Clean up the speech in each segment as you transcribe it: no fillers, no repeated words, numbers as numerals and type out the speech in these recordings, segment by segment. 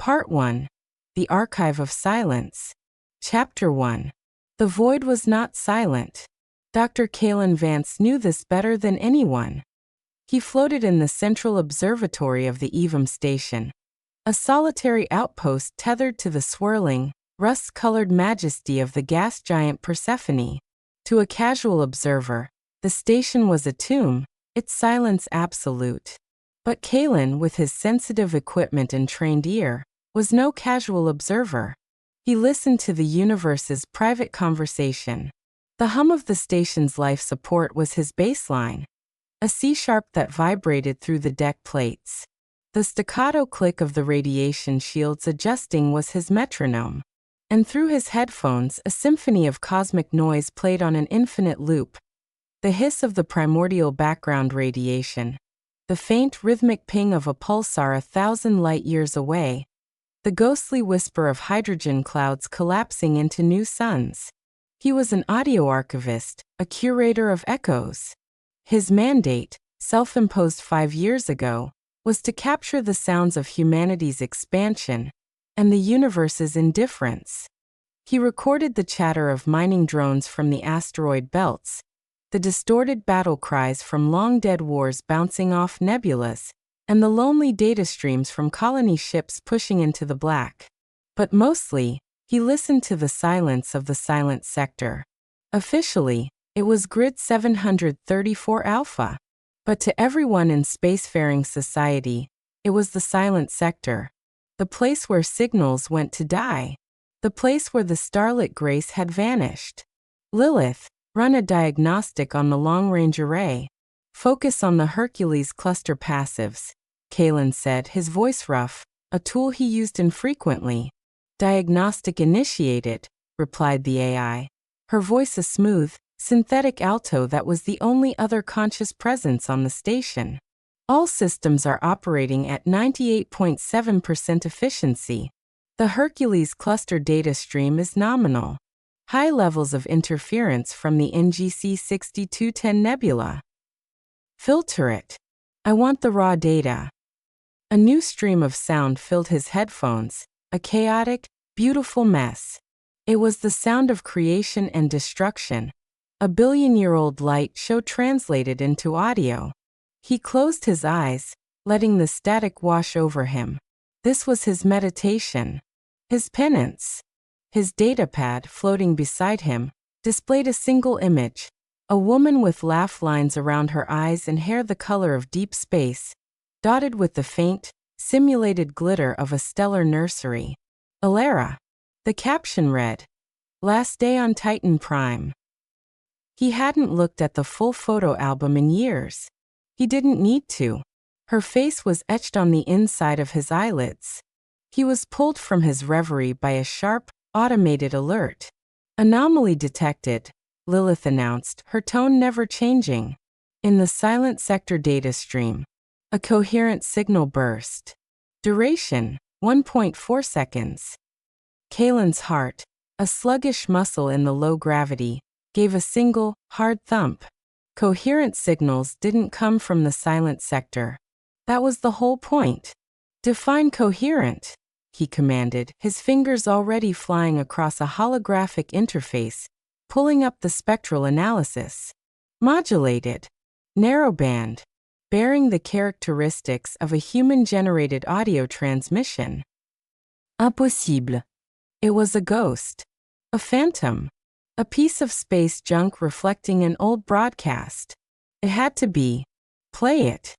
Part 1. The Archive of Silence. Chapter 1. The void was not silent. Dr. Kalen Vance knew this better than anyone. He floated in the central observatory of the Evum station, a solitary outpost tethered to the swirling, rust-colored majesty of the gas giant Persephone. To a casual observer, the station was a tomb, its silence absolute. But Kalen, with his sensitive equipment and trained ear, was no casual observer. He listened to the universe's private conversation. The hum of the station's life support was his baseline, a C-sharp that vibrated through the deck plates. The staccato click of the radiation shields adjusting was his metronome. And through his headphones, a symphony of cosmic noise played on an infinite loop. The hiss of the primordial background radiation, the faint rhythmic ping of a pulsar 1,000 light-years away, the ghostly whisper of hydrogen clouds collapsing into new suns. He was an audio archivist, a curator of echoes. His mandate, self-imposed 5 years ago, was to capture the sounds of humanity's expansion and the universe's indifference. He recorded the chatter of mining drones from the asteroid belts, the distorted battle cries from long-dead wars bouncing off nebulas, and the lonely data streams from colony ships pushing into the black. But mostly, he listened to the silence of the silent sector. Officially, it was Grid 734 Alpha. But to everyone in spacefaring society, it was the silent sector. The place where signals went to die. The place where the starlit grace had vanished. Lilith, run a diagnostic on the long-range array. Focus on the Hercules cluster passives, Kalen said, his voice rough, a tool he used infrequently. Diagnostic initiated, replied the AI. Her voice a smooth, synthetic alto that was the only other conscious presence on the station. All systems are operating at 98.7% efficiency. The Hercules cluster data stream is nominal. High levels of interference from the NGC 6210 nebula. Filter it. I want the raw data. A new stream of sound filled his headphones, a chaotic, beautiful mess. It was the sound of creation and destruction, a billion-year-old light show translated into audio. He closed his eyes, letting the static wash over him. This was his meditation, his penance. His datapad, floating beside him, displayed a single image, a woman with laugh lines around her eyes and hair the color of deep space, dotted with the faint, simulated glitter of a stellar nursery. Alara. The caption read, "Last day on Titan Prime." He hadn't looked at the full photo album in years. He didn't need to. Her face was etched on the inside of his eyelids. He was pulled from his reverie by a sharp, automated alert. Anomaly detected, Lilith announced, her tone never changing. In the silent sector data stream, a coherent signal burst. Duration, 1.4 seconds. Kalen's heart, a sluggish muscle in the low gravity, gave a single, hard thump. Coherent signals didn't come from the silent sector. That was the whole point. Define coherent, he commanded, his fingers already flying across a holographic interface, pulling up the spectral analysis. Modulated. Narrowband. Bearing the characteristics of a human-generated audio transmission. Impossible. It was a ghost. A phantom. A piece of space junk reflecting an old broadcast. It had to be. Play it.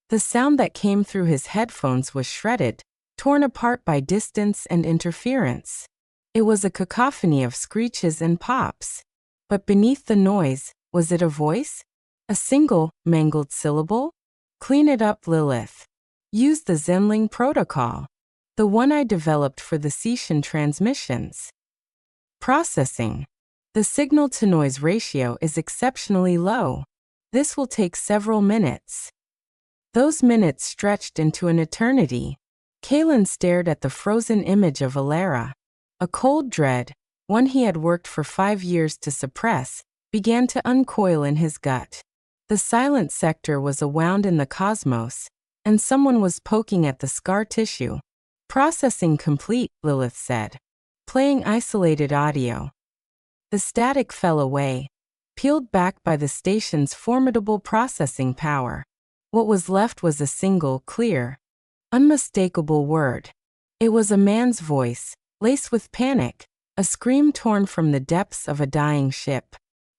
The sound that came through his headphones was shredded, torn apart by distance and interference. It was a cacophony of screeches and pops. But beneath the noise, was it a voice? A single, mangled syllable? Clean it up, Lilith. Use the Zenling protocol. The one I developed for the Scian transmissions. Processing. The signal-to-noise ratio is exceptionally low. This will take several minutes. Those minutes stretched into an eternity. Kalen stared at the frozen image of Alara. A cold dread, one he had worked for 5 years to suppress, began to uncoil in his gut. The silent sector was a wound in the cosmos, and someone was poking at the scar tissue. Processing complete, Lilith said. Playing isolated audio. The static fell away, peeled back by the station's formidable processing power. What was left was a single, clear, unmistakable word. It was a man's voice, laced with panic, a scream torn from the depths of a dying ship.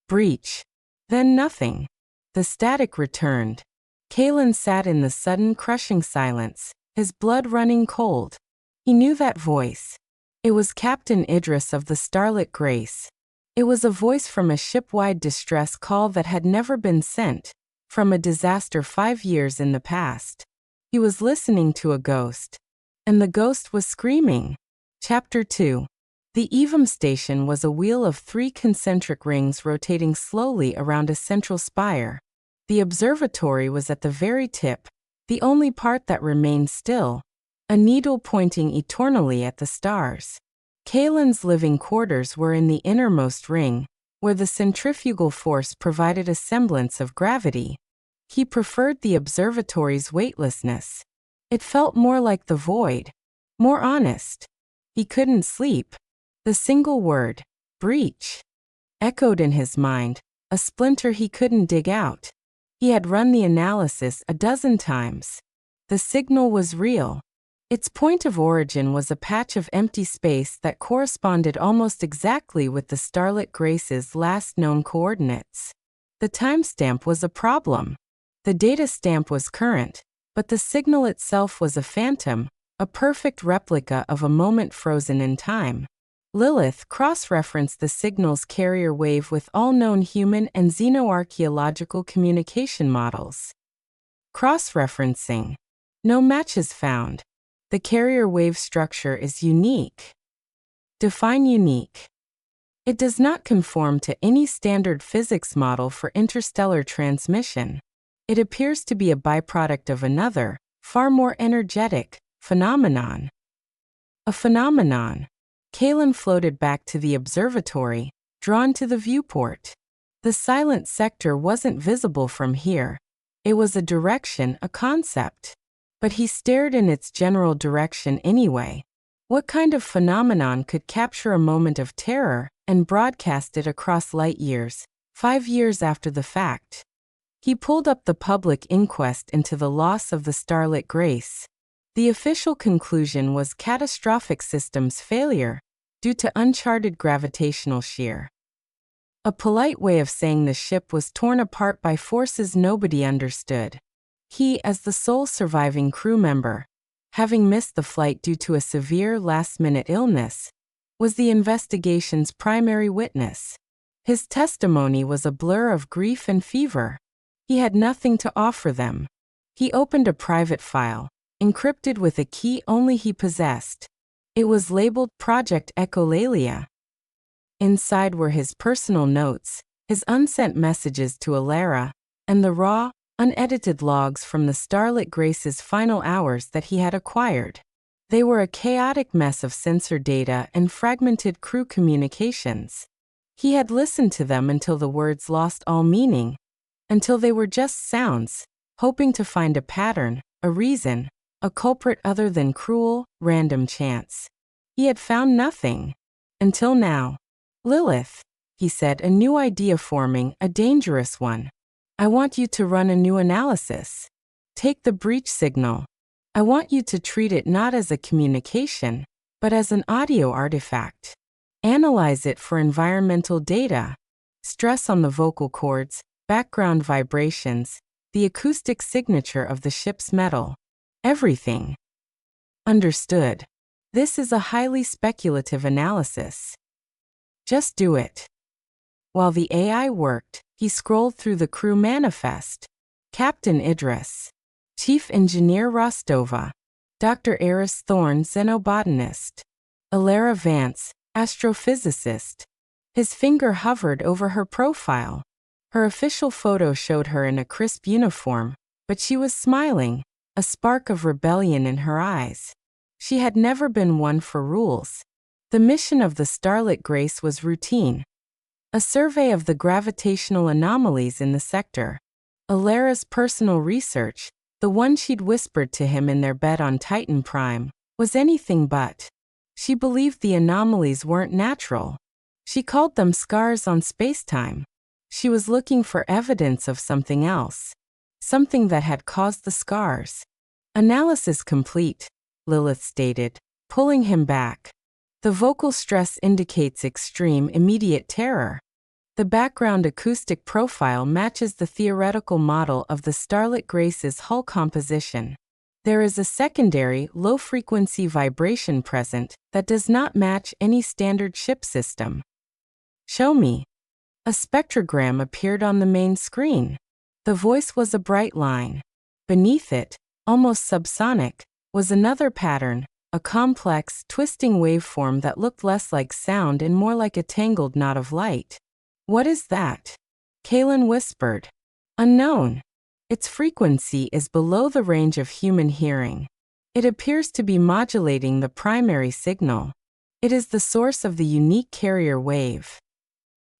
Breach. Then nothing. The static returned. Kalen sat in the sudden crushing silence, his blood running cold. He knew that voice. It was Captain Idris of the Starlit Grace. It was a voice from a ship-wide distress call that had never been sent, from a disaster 5 years in the past. He was listening to a ghost. And the ghost was screaming. Chapter 2. The Evam station was a wheel of 3 concentric rings rotating slowly around a central spire. The observatory was at the very tip, the only part that remained still, a needle pointing eternally at the stars. Kalen's living quarters were in the innermost ring, where the centrifugal force provided a semblance of gravity. He preferred the observatory's weightlessness. It felt more like the void, more honest. He couldn't sleep. The single word, breach, echoed in his mind, a splinter he couldn't dig out. He had run the analysis a dozen times. The signal was real. Its point of origin was a patch of empty space that corresponded almost exactly with the Starlit Grace's last known coordinates. The timestamp was a problem. The data stamp was current, but the signal itself was a phantom, a perfect replica of a moment frozen in time. Lilith cross-referenced the signal's carrier wave with all known human and xenoarchaeological communication models. Cross-referencing. No matches found. The carrier wave structure is unique. Define unique. It does not conform to any standard physics model for interstellar transmission. It appears to be a byproduct of another, far more energetic, phenomenon. A phenomenon. Kalen floated back to the observatory, drawn to the viewport. The silent sector wasn't visible from here. It was a direction, a concept. But he stared in its general direction anyway. What kind of phenomenon could capture a moment of terror and broadcast it across light years, 5 years after the fact? He pulled up the public inquest into the loss of the Starlit Grace. The official conclusion was catastrophic systems failure due to uncharted gravitational shear. A polite way of saying the ship was torn apart by forces nobody understood. He, as the sole surviving crew member, having missed the flight due to a severe last-minute illness, was the investigation's primary witness. His testimony was a blur of grief and fever. He had nothing to offer them. He opened a private file, encrypted with a key only he possessed. It was labeled Project Echolalia. Inside were his personal notes, his unsent messages to Alara, and the raw, unedited logs from the Starlit Grace's final hours that he had acquired. They were a chaotic mess of sensor data and fragmented crew communications. He had listened to them until the words lost all meaning, until they were just sounds, hoping to find a pattern, a reason, a culprit other than cruel, random chance. He had found nothing. Until now. Lilith, he said, a new idea forming, a dangerous one. I want you to run a new analysis. Take the breach signal. I want you to treat it not as a communication, but as an audio artifact. Analyze it for environmental data. Stress on the vocal cords, background vibrations, the acoustic signature of the ship's metal. Everything. Understood. This is a highly speculative analysis. Just do it. While the AI worked, he scrolled through the crew manifest. Captain Idris. Chief Engineer Rostova. Dr. Eris Thorne, xenobotanist. Alara Vance, astrophysicist. His finger hovered over her profile. Her official photo showed her in a crisp uniform, but she was smiling, a spark of rebellion in her eyes. She had never been one for rules. The mission of the Starlit Grace was routine. A survey of the gravitational anomalies in the sector. Alara's personal research, the one she'd whispered to him in their bed on Titan Prime, was anything but. She believed the anomalies weren't natural. She called them scars on spacetime. She was looking for evidence of something else. Something that had caused the scars. Analysis complete, Lilith stated, pulling him back. The vocal stress indicates extreme, immediate terror. The background acoustic profile matches the theoretical model of the Starlit Grace's hull composition. There is a secondary, low-frequency vibration present that does not match any standard ship system. Show me. A spectrogram appeared on the main screen. The voice was a bright line. Beneath it, almost subsonic, was another pattern, a complex, twisting waveform that looked less like sound and more like a tangled knot of light. What is that? Kaylin whispered. Unknown. Its frequency is below the range of human hearing. It appears to be modulating the primary signal. It is the source of the unique carrier wave.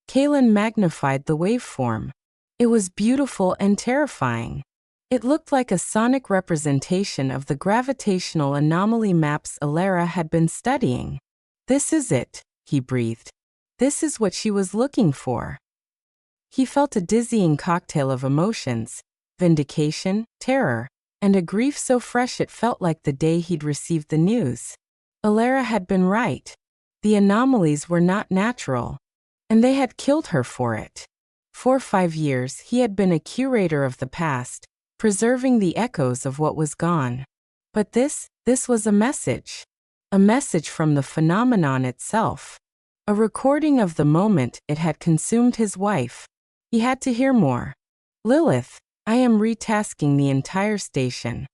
Kaylin magnified the waveform. It was beautiful and terrifying. It looked like a sonic representation of the gravitational anomaly maps Alara had been studying. This is it, he breathed. This is what she was looking for. He felt a dizzying cocktail of emotions. Vindication, terror, and a grief so fresh it felt like the day he'd received the news. Alara had been right. The anomalies were not natural. And they had killed her for it. For 5 years he had been a curator of the past, preserving the echoes of what was gone. But this was a message. A message from the phenomenon itself. A recording of the moment it had consumed his wife. He had to hear more. Lilith, I am retasking the entire station.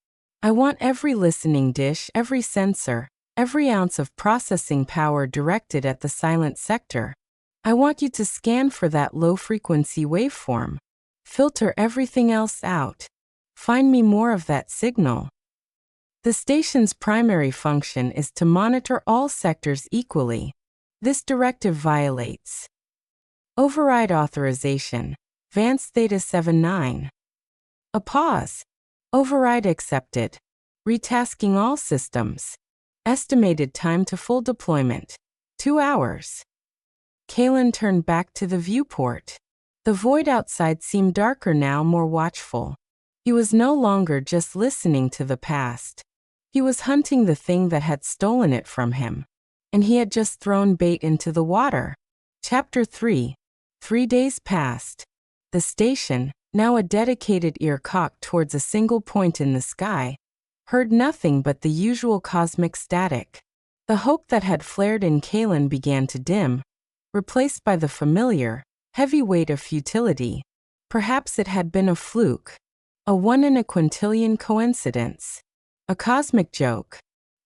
I want every listening dish, every sensor, every ounce of processing power directed at the silent sector. I want you to scan for that low-frequency waveform. Filter everything else out. Find me more of that signal. The station's primary function is to monitor all sectors equally. This directive violates. Override authorization. Vance Theta 79. A pause. Override accepted. Retasking all systems. Estimated time to full deployment. 2 hours. Kaylin turned back to the viewport. The void outside seemed darker now, more watchful. He was no longer just listening to the past. He was hunting the thing that had stolen it from him. And he had just thrown bait into the water. Chapter 3. 3 days passed. The station, now a dedicated ear cocked towards a single point in the sky, heard nothing but the usual cosmic static. The hope that had flared in Kaylin began to dim, replaced by the familiar, heavy weight of futility. Perhaps it had been a fluke. A 1 in a quintillion coincidence. A cosmic joke.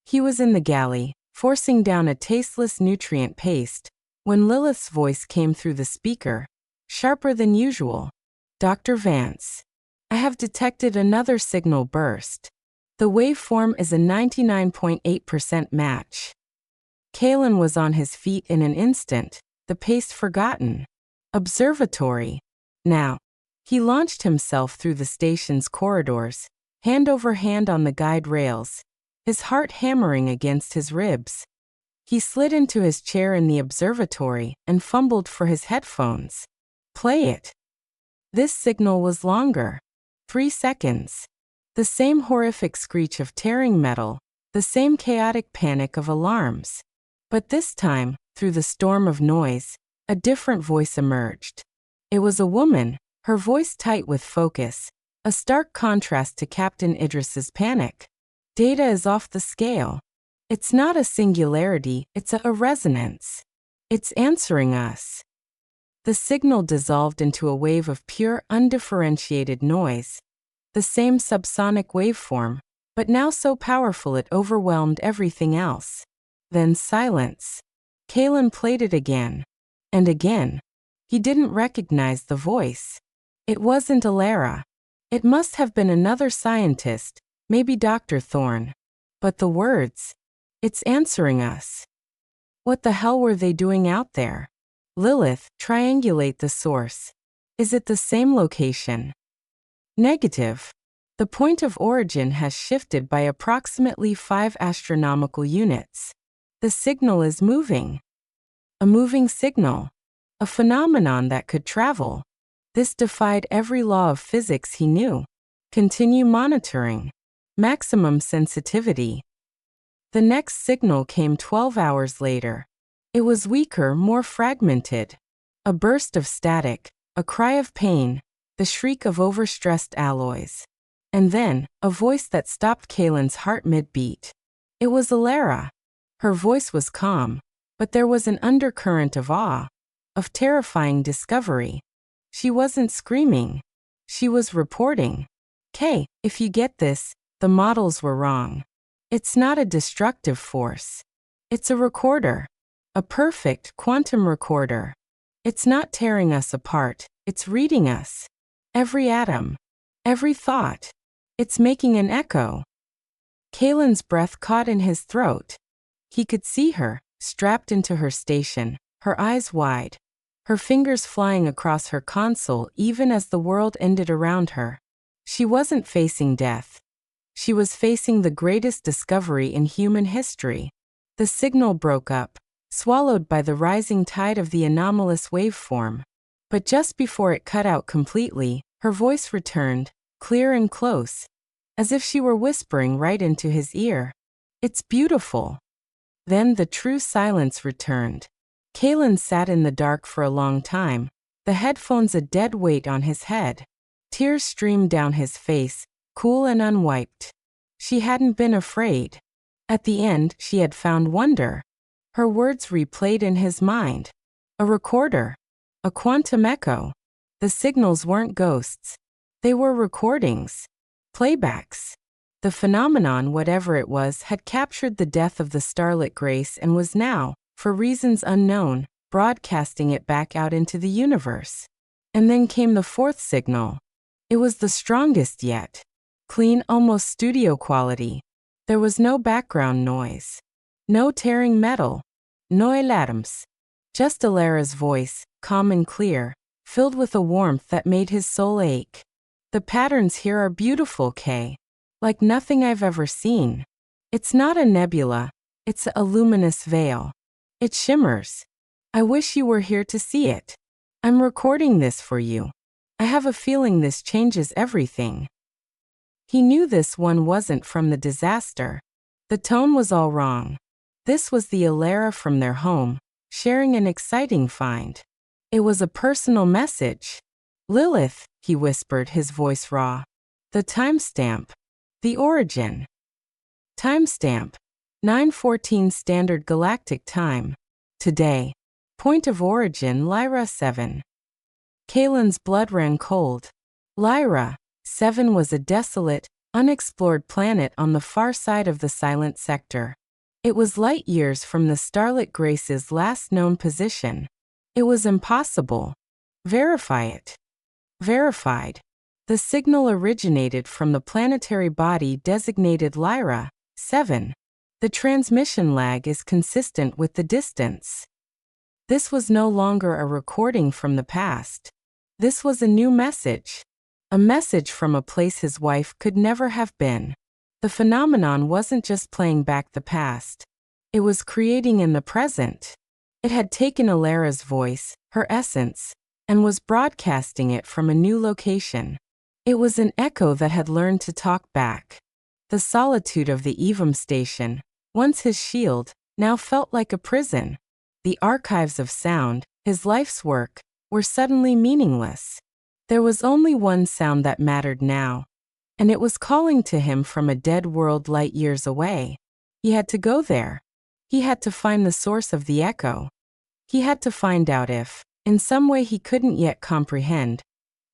He was in the galley, forcing down a tasteless nutrient paste, when Lilith's voice came through the speaker, sharper than usual. Dr. Vance. I have detected another signal burst. The waveform is a 99.8% match. Kaylin was on his feet in an instant, the paste forgotten. Observatory. Now. He launched himself through the station's corridors, hand over hand on the guide rails, his heart hammering against his ribs. He slid into his chair in the observatory and fumbled for his headphones. Play it. This signal was longer. 3 seconds. The same horrific screech of tearing metal, the same chaotic panic of alarms. But this time, through the storm of noise, a different voice emerged. It was a woman, her voice tight with focus, a stark contrast to Captain Idris's panic. Data is off the scale. It's not a singularity, it's a resonance. It's answering us. The signal dissolved into a wave of pure, undifferentiated noise. The same subsonic waveform, but now so powerful it overwhelmed everything else. Then silence. Kaylin played it again. And again. He didn't recognize the voice. It wasn't Alara. It must have been another scientist, maybe Dr. Thorne. But the words. It's answering us. What the hell were they doing out there? Lilith, triangulate the source. Is it the same location? Negative. The point of origin has shifted by approximately 5 astronomical units. The signal is moving. A moving signal. A phenomenon that could travel. This defied every law of physics he knew. Continue monitoring. Maximum sensitivity. The next signal came 12 hours later. It was weaker, more fragmented. A burst of static, a cry of pain, the shriek of overstressed alloys. And then, a voice that stopped Kaylin's heart mid-beat. It was Alara. Her voice was calm, but there was an undercurrent of awe, of terrifying discovery. She wasn't screaming. She was reporting. Kay, if you get this, the models were wrong. It's not a destructive force. It's a recorder. A perfect quantum recorder. It's not tearing us apart, it's reading us. Every atom. Every thought. It's making an echo. Kaylin's breath caught in his throat. He could see her, strapped into her station, her eyes wide, her fingers flying across her console even as the world ended around her. She wasn't facing death. She was facing the greatest discovery in human history. The signal broke up, swallowed by the rising tide of the anomalous waveform. But just before it cut out completely, her voice returned, clear and close, as if she were whispering right into his ear. It's beautiful. Then the true silence returned. Kaylin sat in the dark for a long time, the headphones a dead weight on his head. Tears streamed down his face, cool and unwiped. She hadn't been afraid. At the end, she had found wonder. Her words replayed in his mind. A recorder. A quantum echo. The signals weren't ghosts. They were recordings. Playbacks. The phenomenon, whatever it was, had captured the death of the starlit grace and was now, for reasons unknown, broadcasting it back out into the universe. And then came the fourth signal. It was the strongest yet. Clean, almost studio quality. There was no background noise. No tearing metal. No alarms. Just Alara's voice, calm and clear, filled with a warmth that made his soul ache. The patterns here are beautiful, Kay. Like nothing I've ever seen. It's not a nebula. It's a luminous veil. It shimmers. I wish you were here to see it. I'm recording this for you. I have a feeling this changes everything. He knew this one wasn't from the disaster. The tone was all wrong. This was the Alara from their home, sharing an exciting find. It was a personal message. Lilith, he whispered, his voice raw. The timestamp. The origin. Timestamp. 9:14 Standard Galactic Time. Today. Point of origin Lyra 7. Kaylin's blood ran cold. Lyra 7 was a desolate, unexplored planet on the far side of the silent sector. It was light years from the Starlit Grace's last known position. It was impossible. Verify it. Verified. The signal originated from the planetary body designated Lyra 7. The transmission lag is consistent with the distance. This was no longer a recording from the past. This was a new message. A message from a place his wife could never have been. The phenomenon wasn't just playing back the past. It was creating in the present. It had taken Alara's voice, her essence, and was broadcasting it from a new location. It was an echo that had learned to talk back. The solitude of the Evam station, once his shield, now felt like a prison. The archives of sound, his life's work, were suddenly meaningless. There was only one sound that mattered now, and it was calling to him from a dead world light years away. He had to go there. He had to find the source of the echo. He had to find out if, in some way he couldn't yet comprehend,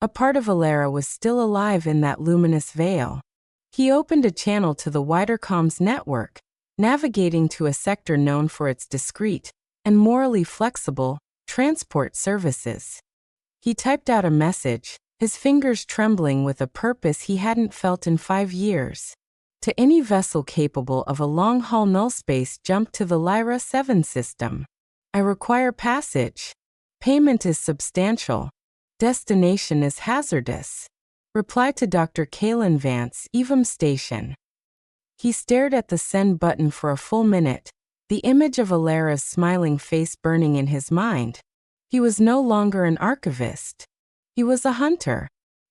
a part of Alara was still alive in that luminous veil. He opened a channel to the wider comms network, navigating to a sector known for its discreet and morally flexible transport services. He typed out a message, his fingers trembling with a purpose he hadn't felt in 5 years. To any vessel capable of a long-haul nullspace jump to the Lyra 7 system. I require passage. Payment is substantial. Destination is hazardous. Reply to Dr. Kalen Vance, Evum Station. He stared at the send button for a full minute, the image of Alara's smiling face burning in his mind. He was no longer an archivist. He was a hunter.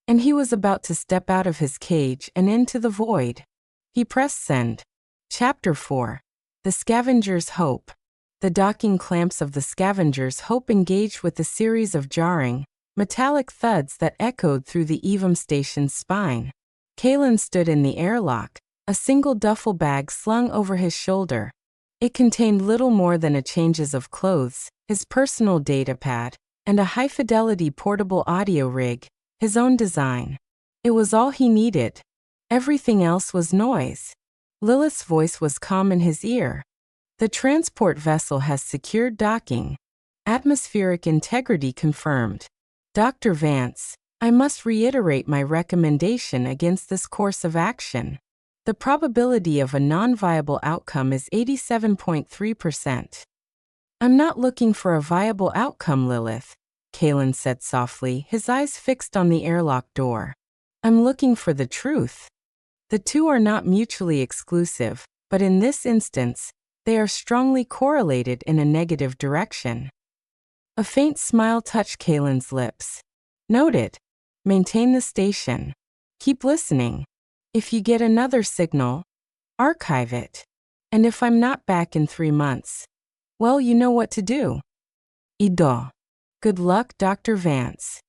And he was about to step out of his cage and into the void. He pressed send. Chapter 4. The Scavenger's Hope. The docking clamps of the Scavenger's Hope engaged with a series of jarring, metallic thuds that echoed through the Evum station's spine. Kalen stood in the airlock, a single duffel bag slung over his shoulder. It contained little more than a changes of clothes, his personal datapad, and a high-fidelity portable audio rig, his own design. It was all he needed. Everything else was noise. Lilith's voice was calm in his ear. The transport vessel has secured docking. Atmospheric integrity confirmed. Dr. Vance, I must reiterate my recommendation against this course of action. The probability of a non-viable outcome is 87.3%. I'm not looking for a viable outcome, Lilith, Kalen said softly, his eyes fixed on the airlock door. I'm looking for the truth. The two are not mutually exclusive, but in this instance, they are strongly correlated in a negative direction. A faint smile touched Kalen's lips. Noted. Maintain the station. Keep listening. If you get another signal, archive it. And if I'm not back in 3 months, well, you know what to do. Ido. Good luck, Dr. Vance.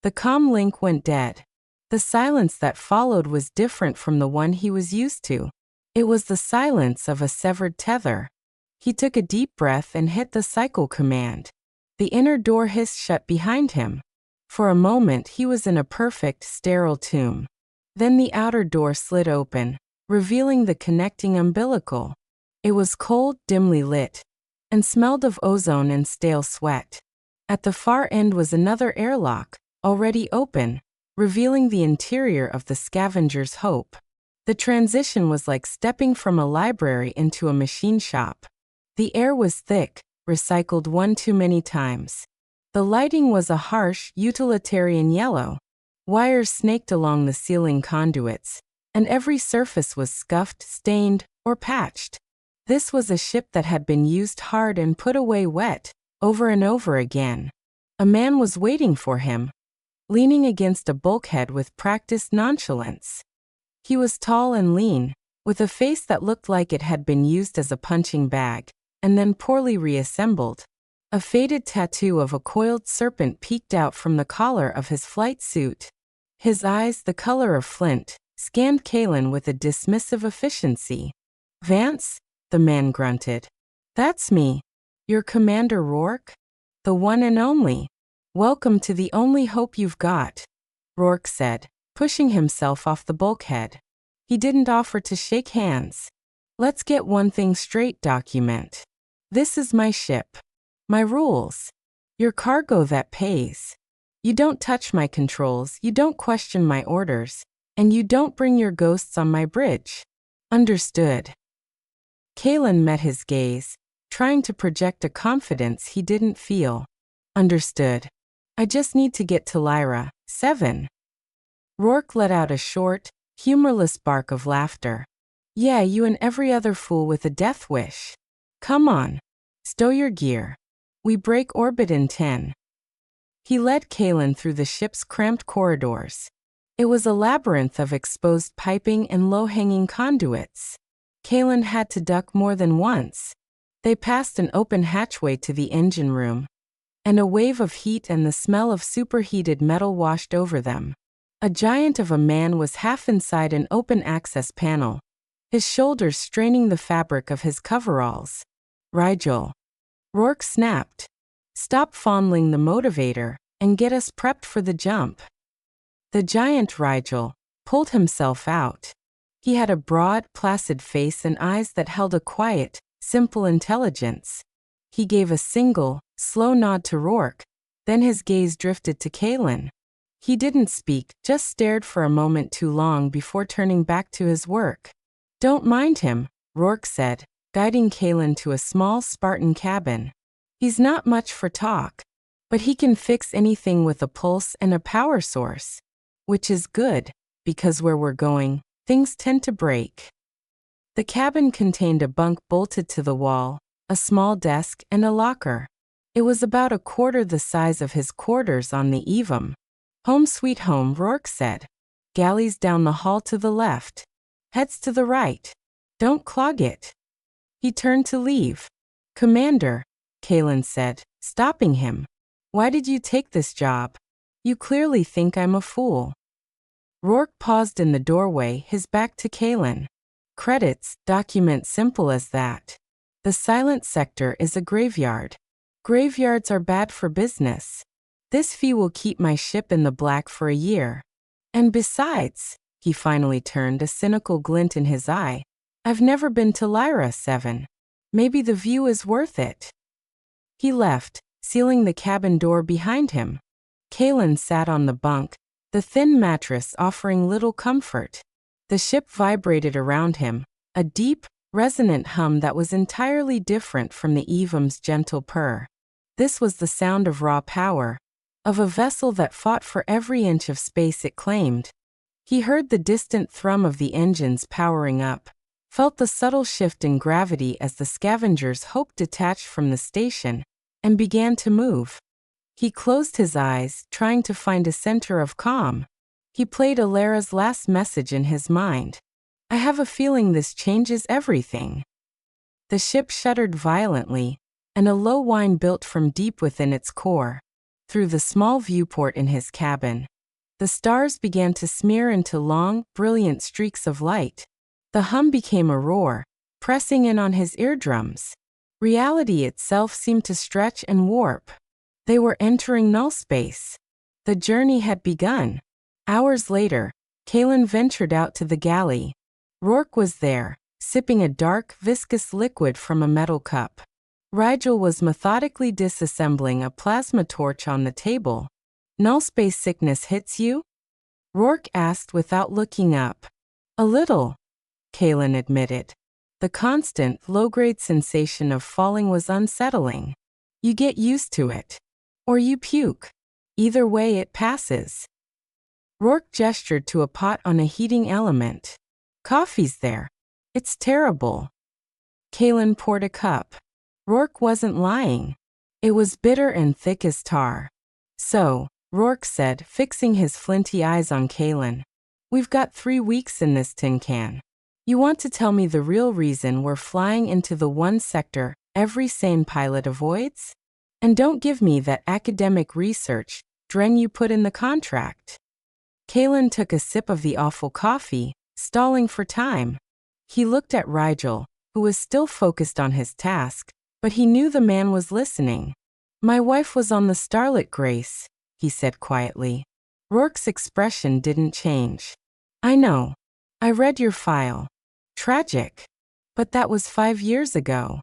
The comm link went dead. The silence that followed was different from the one he was used to. It was the silence of a severed tether. He took a deep breath and hit the cycle command. The inner door hissed shut behind him. For a moment he was in a perfect, sterile tomb. Then the outer door slid open, revealing the connecting umbilical. It was cold, dimly lit, and smelled of ozone and stale sweat. At the far end was another airlock, already open, revealing the interior of the Scavenger's Hope. The transition was like stepping from a library into a machine shop. The air was thick, recycled one too many times. The lighting was a harsh, utilitarian yellow. Wires snaked along the ceiling conduits, and every surface was scuffed, stained, or patched. This was a ship that had been used hard and put away wet, over and over again. A man was waiting for him, leaning against a bulkhead with practiced nonchalance. He was tall and lean, with a face that looked like it had been used as a punching bag, and then poorly reassembled. A faded tattoo of a coiled serpent peeked out from the collar of his flight suit. His eyes, the color of flint, scanned Kalen with a dismissive efficiency. Vance? The man grunted. That's me. Your Commander Rourke? The one and only. Welcome to the only hope you've got, Rourke said, pushing himself off the bulkhead. He didn't offer to shake hands. Let's get one thing straight, document. This is my ship. My rules. Your cargo that pays. You don't touch my controls, you don't question my orders, and you don't bring your ghosts on my bridge. Understood. Kalen met his gaze, trying to project a confidence he didn't feel. Understood. I just need to get to Lyra. 7. Rourke let out a short, humorless bark of laughter. Yeah, you and every other fool with a death wish. Come on. Stow your gear. We break orbit in 10. He led Kalen through the ship's cramped corridors. It was a labyrinth of exposed piping and low-hanging conduits. Kalen had to duck more than once. They passed an open hatchway to the engine room, and a wave of heat and the smell of superheated metal washed over them. A giant of a man was half inside an open-access panel, his shoulders straining the fabric of his coveralls. Rigel. Rourke snapped. Stop fondling the motivator, and get us prepped for the jump. The giant Rigel pulled himself out. He had a broad, placid face and eyes that held a quiet, simple intelligence. He gave a single, slow nod to Rourke, then his gaze drifted to Kalen. He didn't speak, just stared for a moment too long before turning back to his work. Don't mind him, Rourke said, guiding Kalen to a small Spartan cabin. He's not much for talk, but he can fix anything with a pulse and a power source. which is good, because where we're going, things tend to break. The cabin contained a bunk bolted to the wall, a small desk, and a locker. It was about a quarter the size of his quarters on the Evam. Home sweet home, Rourke said. Galleys down the hall to the left. Heads to the right. Don't clog it. He turned to leave. Commander, Kalen said, stopping him. Why did you take this job? You clearly think I'm a fool. Rourke paused in the doorway, his back to Kalen. Credits, document simple as that. The silent sector is a graveyard. Graveyards are bad for business. This fee will keep my ship in the black for a year. And besides, he finally turned, a cynical glint in his eye, I've never been to Lyra 7. Maybe the view is worth it. He left, sealing the cabin door behind him. Kalen sat on the bunk, the thin mattress offering little comfort. The ship vibrated around him, a deep, resonant hum that was entirely different from the Evam's gentle purr. This was the sound of raw power, of a vessel that fought for every inch of space it claimed. He heard the distant thrum of the engines powering up, felt the subtle shift in gravity as the Scavenger's Hope detached from the station and began to move. He closed his eyes, trying to find a center of calm. He played Alara's last message in his mind. I have a feeling this changes everything. The ship shuddered violently, and a low whine built from deep within its core. Through the small viewport in his cabin, the stars began to smear into long, brilliant streaks of light. The hum became a roar, pressing in on his eardrums. Reality itself seemed to stretch and warp. They were entering null space. The journey had begun. Hours later, Kalen ventured out to the galley. Rourke was there, sipping a dark, viscous liquid from a metal cup. Rigel was methodically disassembling a plasma torch on the table. Null space sickness hits you? Rourke asked without looking up. A little, Kalen admitted. The constant, low-grade sensation of falling was unsettling. You get used to it. Or you puke. Either way, it passes. Rourke gestured to a pot on a heating element. Coffee's there. It's terrible. Kalen poured a cup. Rourke wasn't lying. It was bitter and thick as tar. So, Rourke said, fixing his flinty eyes on Kalen, we've got 3 weeks in this tin can. You want to tell me the real reason we're flying into the one sector every sane pilot avoids? And don't give me that academic research dren you put in the contract. Kalen took a sip of the awful coffee, stalling for time. He looked at Rigel, who was still focused on his task, but he knew the man was listening. My wife was on the Starlit, Grace, he said quietly. Rourke's expression didn't change. I know. I read your file. Tragic. But that was 5 years ago.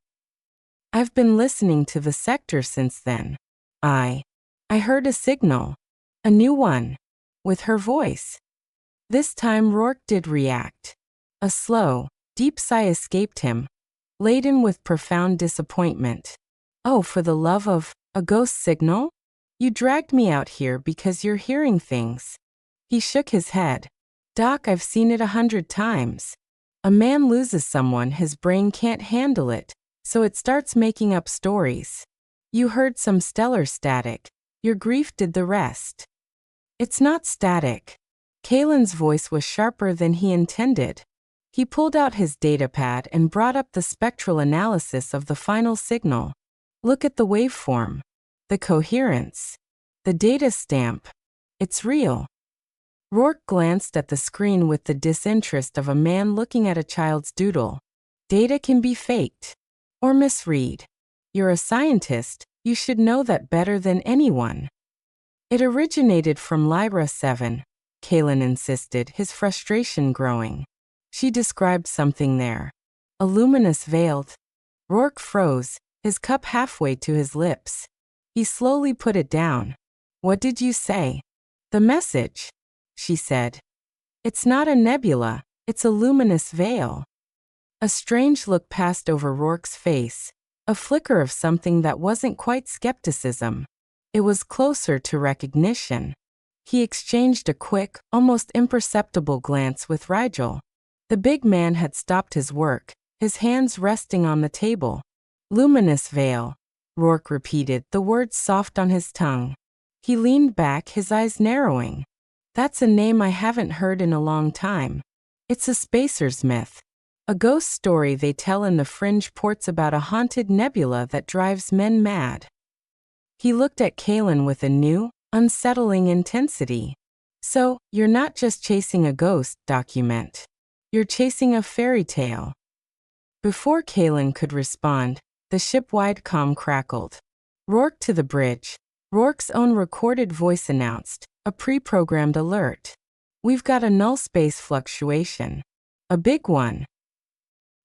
I've been listening to the sector since then. I heard a signal. A new one. With her voice. This time Rourke did react. A slow, deep sigh escaped him, laden with profound disappointment. Oh, for the love of, a ghost signal? You dragged me out here because you're hearing things. He shook his head. Doc, I've seen it 100 times. A man loses someone, his brain can't handle it, so it starts making up stories. You heard some stellar static. Your grief did the rest. It's not static. Kalen's voice was sharper than he intended. He pulled out his datapad and brought up the spectral analysis of the final signal. Look at the waveform. The coherence. The data stamp. It's real. Rourke glanced at the screen with the disinterest of a man looking at a child's doodle. Data can be faked. Or misread. You're a scientist, you should know that better than anyone. It originated from Lyra 7, Kalen insisted, his frustration growing. She described something there. A luminous veil. Rourke froze, his cup halfway to his lips. He slowly put it down. What did you say? The message, she said. It's not a nebula, it's a luminous veil. A strange look passed over Rourke's face, a flicker of something that wasn't quite skepticism. It was closer to recognition. He exchanged a quick, almost imperceptible glance with Rigel. The big man had stopped his work, his hands resting on the table. Luminous Veil, Rourke repeated, the words soft on his tongue. He leaned back, his eyes narrowing. That's a name I haven't heard in a long time. It's a spacer's myth. A ghost story they tell in the fringe ports about a haunted nebula that drives men mad. He looked at Kalen with a new, unsettling intensity. So, you're not just chasing a ghost document. You're chasing a fairy tale. Before Kalen could respond, the ship-wide comm crackled. Rourke to the bridge. Rourke's own recorded voice announced, a pre-programmed alert. We've got a null space fluctuation. A big one.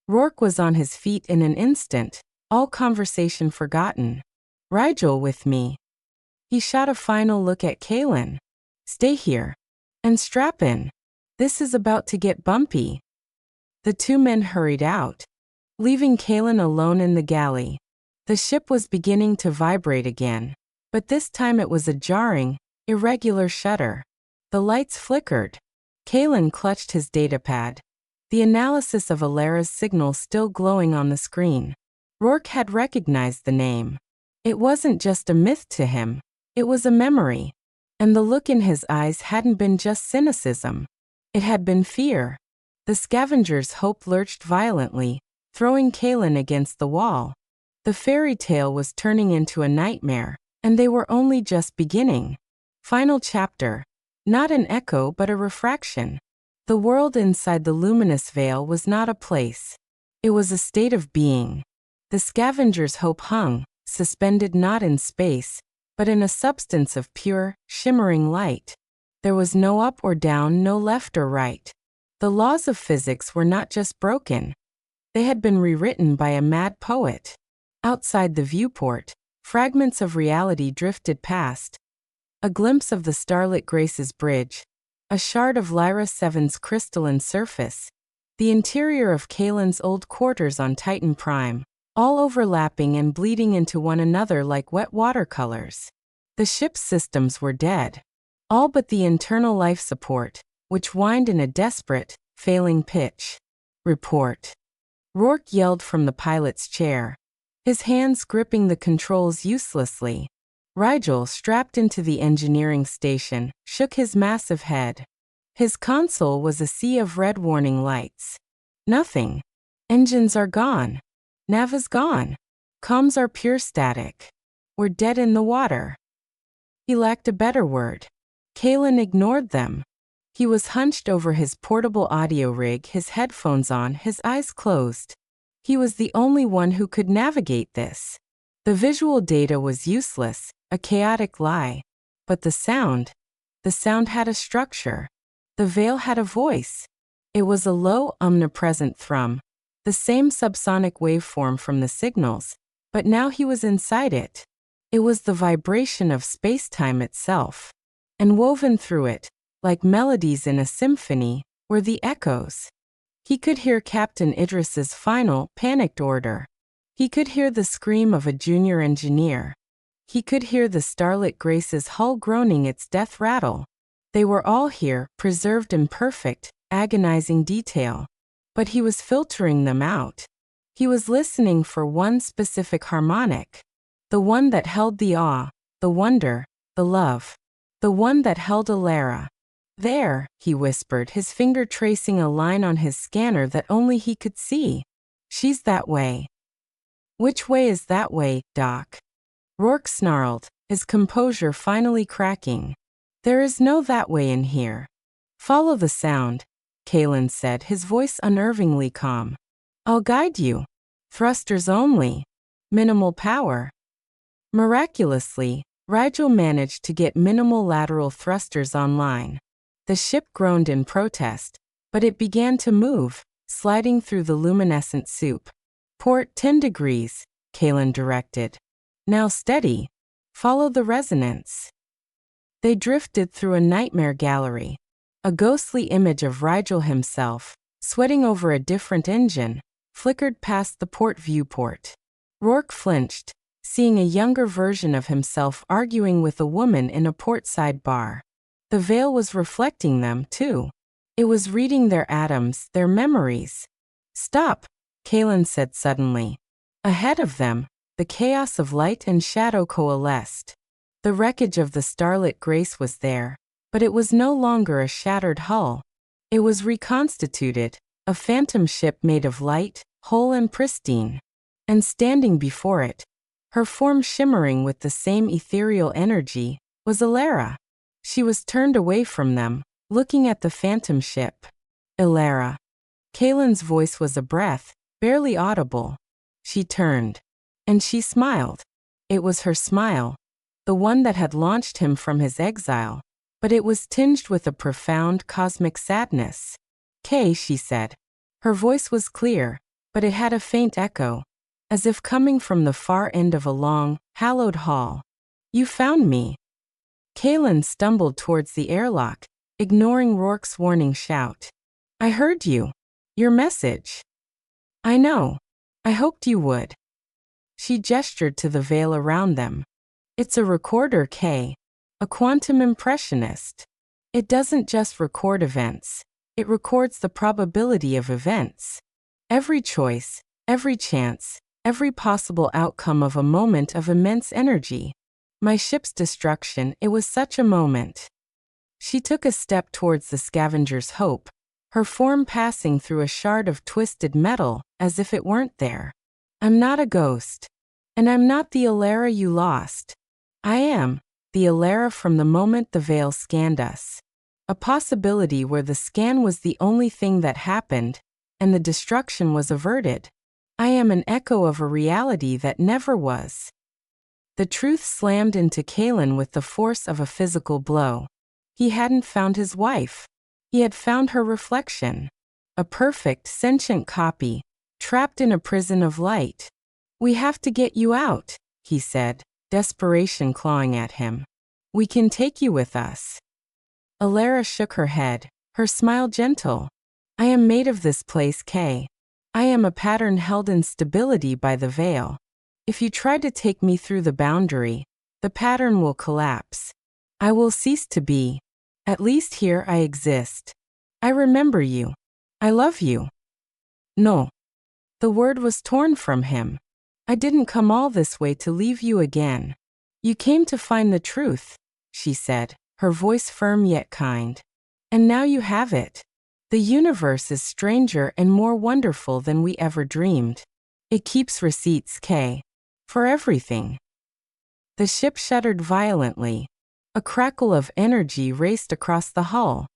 Rourke was on his feet in an instant, all conversation forgotten. Rigel with me. He shot a final look at Kalen. Stay here. And strap in. This is about to get bumpy. The two men hurried out, leaving Kalen alone in the galley. The ship was beginning to vibrate again, but this time it was a jarring, irregular shudder. The lights flickered. Kalen clutched his datapad, the analysis of Alara's signal still glowing on the screen. Rourke had recognized the name. It wasn't just a myth to him, it was a memory. And the look in his eyes hadn't been just cynicism. It had been fear. The scavenger's hope lurched violently, throwing Kalen against the wall. The fairy tale was turning into a nightmare, and they were only just beginning. Final chapter. Not an echo but a refraction. The world inside the luminous veil was not a place. It was a state of being. The scavenger's hope hung, suspended not in space, but in a substance of pure, shimmering light. There was no up or down, no left or right. The laws of physics were not just broken. They had been rewritten by a mad poet. Outside the viewport, fragments of reality drifted past. A glimpse of the starlit Grace's bridge, a shard of Lyra 7's crystalline surface, the interior of Kalen's old quarters on Titan Prime, all overlapping and bleeding into one another like wet watercolors. The ship's systems were dead, all but the internal life support, which whined in a desperate, failing pitch. Report. Rourke yelled from the pilot's chair, his hands gripping the controls uselessly. Rigel, strapped into the engineering station, shook his massive head. His console was a sea of red warning lights. Nothing. Engines are gone. Nav is gone. Comms are pure static. We're dead in the water. He lacked a better word. Kalen ignored them. He was hunched over his portable audio rig, his headphones on, his eyes closed. He was the only one who could navigate this. The visual data was useless, a chaotic lie. But the sound had a structure. The veil had a voice. It was a low, omnipresent thrum, the same subsonic waveform from the signals, but now he was inside it. It was the vibration of space-time itself. And woven through it, like melodies in a symphony, were the echoes. He could hear Captain Idris's final, panicked order. He could hear the scream of a junior engineer. He could hear the starlit Grace's hull groaning its death rattle. They were all here, preserved in perfect, agonizing detail. But he was filtering them out. He was listening for one specific harmonic. The one that held the awe, the wonder, the love. The one that held Alara. There, he whispered, his finger tracing a line on his scanner that only he could see. She's that way. Which way is that way, Doc? Rourke snarled, his composure finally cracking. There is no that way in here. Follow the sound, Kalen said, his voice unnervingly calm. I'll guide you. Thrusters only. Minimal power. Miraculously, Rigel managed to get minimal lateral thrusters online. The ship groaned in protest, but it began to move, sliding through the luminescent soup. Port 10 degrees, Kalen directed. Now steady. Follow the resonance. They drifted through a nightmare gallery. A ghostly image of Rigel himself, sweating over a different engine, flickered past the port viewport. Rourke flinched, seeing a younger version of himself arguing with a woman in a portside bar. The veil was reflecting them, too. It was reading their atoms, their memories. Stop, Kaelin said suddenly. Ahead of them, the chaos of light and shadow coalesced. The wreckage of the starlit grace was there, but it was no longer a shattered hull. It was reconstituted, a phantom ship made of light, whole and pristine. And standing before it, her form shimmering with the same ethereal energy, was Elara. She was turned away from them, looking at the phantom ship. Elara. Kaelin's voice was a breath, barely audible. She turned. And she smiled. It was her smile, the one that had launched him from his exile, but it was tinged with a profound cosmic sadness. Kay, she said. Her voice was clear, but it had a faint echo, as if coming from the far end of a long, hallowed hall. You found me. Kaelin stumbled towards the airlock, ignoring Rourke's warning shout. I heard you. Your message. I know. I hoped you would. She gestured to the veil around them. It's a recorder, Kay. A quantum impressionist. It doesn't just record events. It records the probability of events. Every choice, every chance, every possible outcome of a moment of immense energy. My ship's destruction, it was such a moment. She took a step towards the scavenger's hope, her form passing through a shard of twisted metal, as if it weren't there. I'm not a ghost. And I'm not the Elara you lost. I am the Elara from the moment the veil scanned us. A possibility where the scan was the only thing that happened, and the destruction was averted. I am an echo of a reality that never was. The truth slammed into Kaelin with the force of a physical blow. He hadn't found his wife. He had found her reflection. A perfect, sentient copy, trapped in a prison of light. We have to get you out, he said, desperation clawing at him. We can take you with us. Elara shook her head, her smile gentle. I am made of this place, Kay. I am a pattern held in stability by the veil. If you try to take me through the boundary, the pattern will collapse. I will cease to be. At least here I exist. I remember you. I love you. No. The word was torn from him. I didn't come all this way to leave you again. You came to find the truth, she said, her voice firm yet kind. And now you have it. The universe is stranger and more wonderful than we ever dreamed. It keeps receipts, Kay. For everything. The ship shuddered violently. A crackle of energy raced across the hull.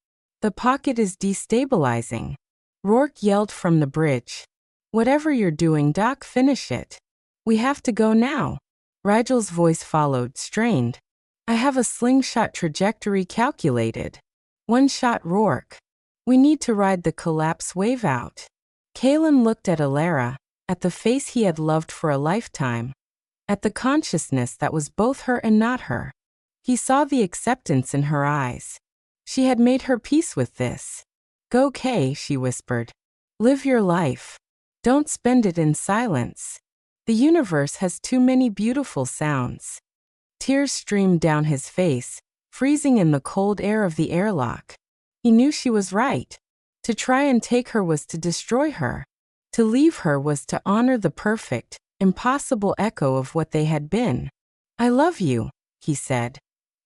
The pocket is destabilizing. Rourke yelled from the bridge. Whatever you're doing, Doc, finish it. We have to go now. Rigel's voice followed, strained. I have a slingshot trajectory calculated. One shot, Rourke. We need to ride the collapse wave out. Kaelin looked at Elara, at the face he had loved for a lifetime, at the consciousness that was both her and not her. He saw the acceptance in her eyes. She had made her peace with this. Go, Kay, she whispered. Live your life. Don't spend it in silence. The universe has too many beautiful sounds. Tears streamed down his face, freezing in the cold air of the airlock. He knew she was right. To try and take her was to destroy her. To leave her was to honor the perfect, impossible echo of what they had been. I love you, he said,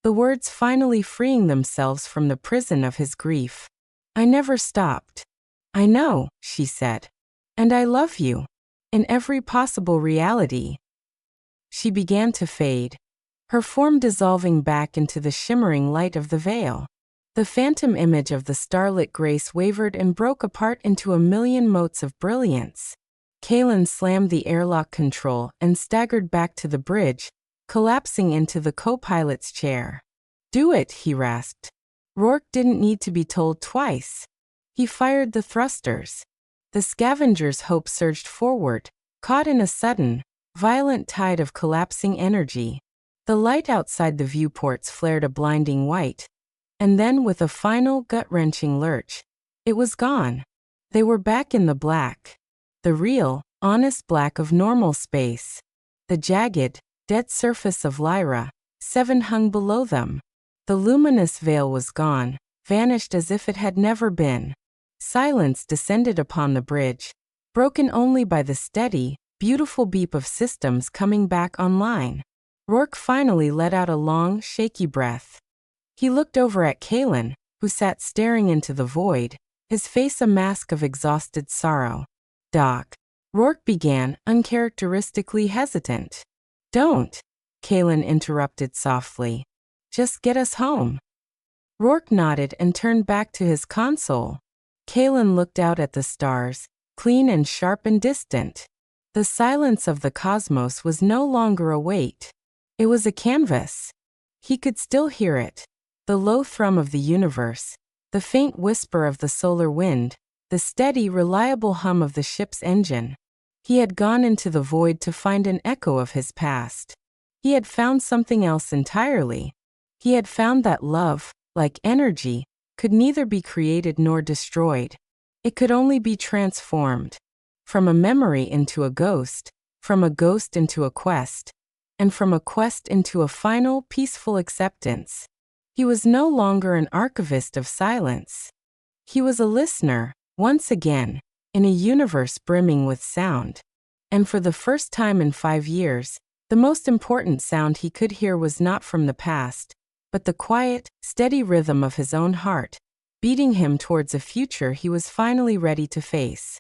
the words finally freeing themselves from the prison of his grief. I never stopped. I know, she said. And I love you. In every possible reality. She began to fade, her form dissolving back into the shimmering light of the veil. The phantom image of the starlit grace wavered and broke apart into a million motes of brilliance. Kaelin slammed the airlock control and staggered back to the bridge, collapsing into the co-pilot's chair. Do it, he rasped. Rourke didn't need to be told twice. He fired the thrusters. The scavenger's hope surged forward, caught in a sudden, violent tide of collapsing energy. The light outside the viewports flared a blinding white. And then with a final gut-wrenching lurch, it was gone. They were back in the black. The real, honest black of normal space. The jagged, dead surface of Lyra, 7 hung below them. The luminous veil was gone, vanished as if it had never been. Silence descended upon the bridge, broken only by the steady, beautiful beep of systems coming back online. Rourke finally let out a long, shaky breath. He looked over at Kalen, who sat staring into the void, his face a mask of exhausted sorrow. "Doc," Rourke began, uncharacteristically hesitant. "Don't," Kalen interrupted softly. "Just get us home." Rourke nodded and turned back to his console. Kalen looked out at the stars, clean and sharp and distant. The silence of the cosmos was no longer a weight. It was a canvas. He could still hear it. The low thrum of the universe, the faint whisper of the solar wind, the steady, reliable hum of the ship's engine. He had gone into the void to find an echo of his past. He had found something else entirely. He had found that love, like energy, could neither be created nor destroyed. It could only be transformed. From a memory into a ghost, from a ghost into a quest, and from a quest into a final, peaceful acceptance. He was no longer an archivist of silence. He was a listener, once again, in a universe brimming with sound. And for the first time in 5 years, the most important sound he could hear was not from the past, but the quiet, steady rhythm of his own heart, beating him towards a future he was finally ready to face.